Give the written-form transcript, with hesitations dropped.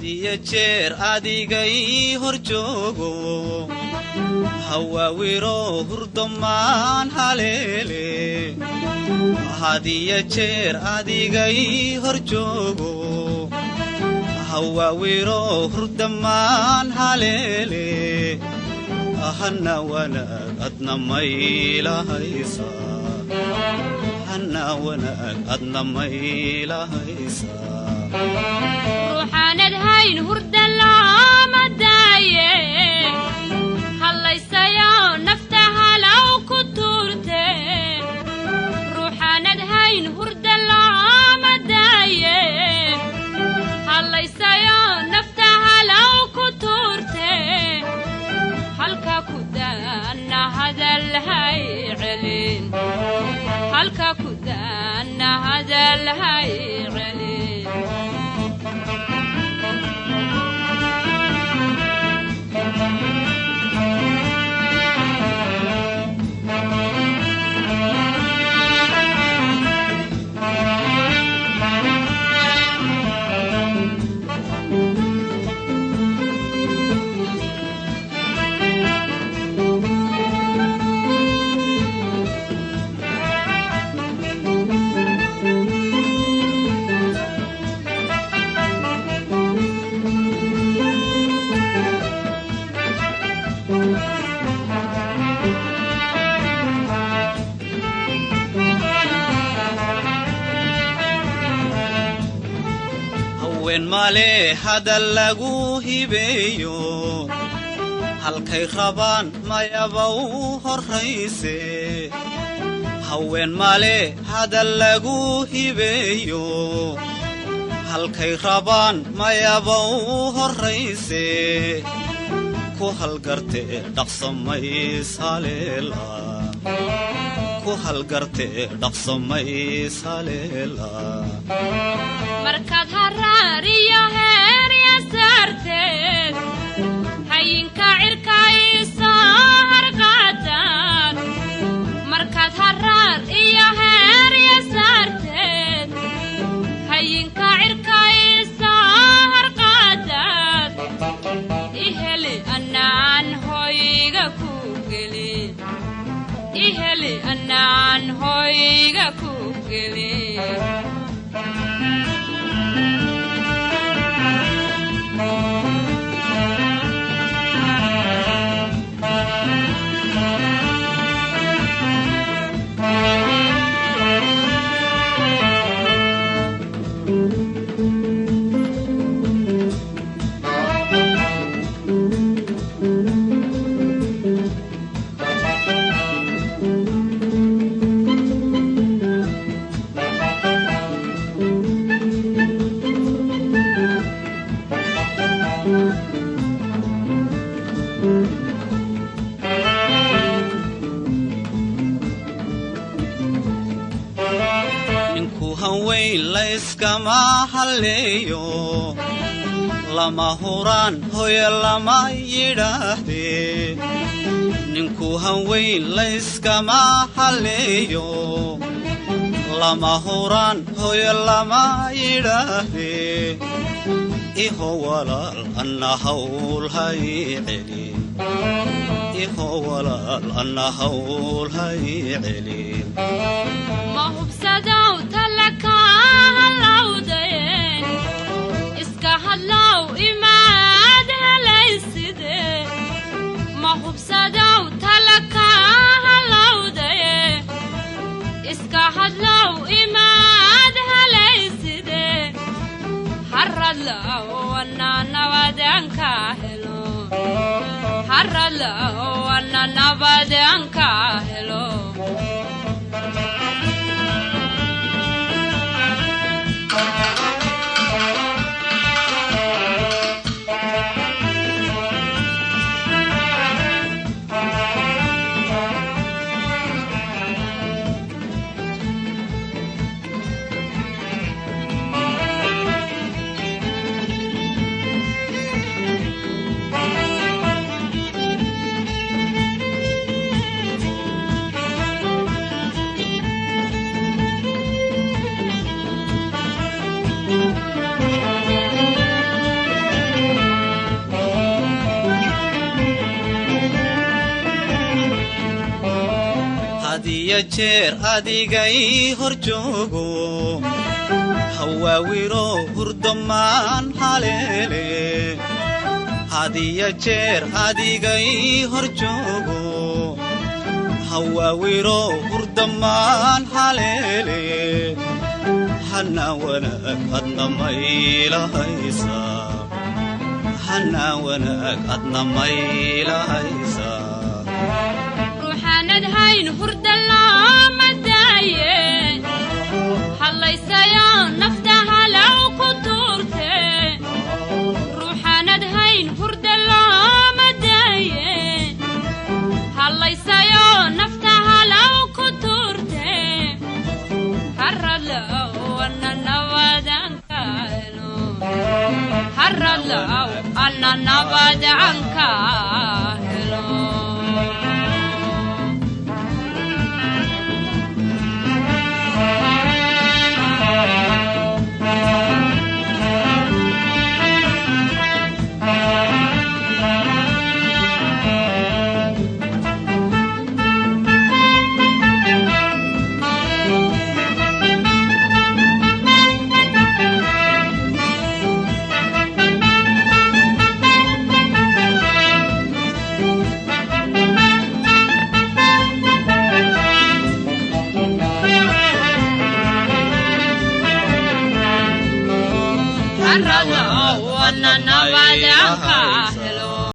hadiya jeer adigay hor joogo hawawiro hurdamaan haleele hadiya jeer adigay hor joogo hawawiro hurdamaan haleele ahana wanaag adna maylahaysa ahana wanaag adna maylahaysa ruuxaanad hayn hurda lama daaye hallaysayo nafta halaw ku tuurte ruuxaanad hayn hurda lama daaye hallaysayo nafta halaw ku tuurte halka ku daana hadal hay celin halka ku daana hadal hay celin male hadal lagu hibeeyo halkay rabaan mayaba u horrayse haween male hadal lagu hibeeyo halkay rabaan mayaba u horrayse ku halgarte dhaqsamaysaaleela ku halgarte dhaqsamaysaaleela markaad haraariyo heer yasaarteed hayinka cirkayso harqaadaad markaad haraar iyo heer yasaarteed hayinka cirkayso harqaadaad iheli annaan hoyga ku gelin iheli annaan hoyga ku gelin layskama halleeyo lama huraan hoya lama yidhaahdee ninku hanweyn layskama halleeyo lama huraan hoya lama yidhaahdee iho walaal anna hawl hay celin iho walaal anna hawl hay celin ma hubsadow talaka halawdeen iska hadlow imaad helayside ma hubsadow talaka halawdeen iska hadlow imaad helayside harradlaw anna nabadanka helo harradlaw anna nabadanka helo hadiya jeer adigay hor joogo hawaawiro hurdamaan haleele hadiya jeer adigay hor joogo hawaawiro hurdamaan haleele hana wanaag adna maylahaysa hana wanaag adna maylahaysa ruuxaanad hayn hurda lama daaye hallaysayo nafta halaw ku tuurte ruuxaanad hayn hurda lama daaye hallaysayo nafta halaw ku tuurte harralow anna nabadanka helo harralow anna nabadanka helo harralow anna nabadanka helo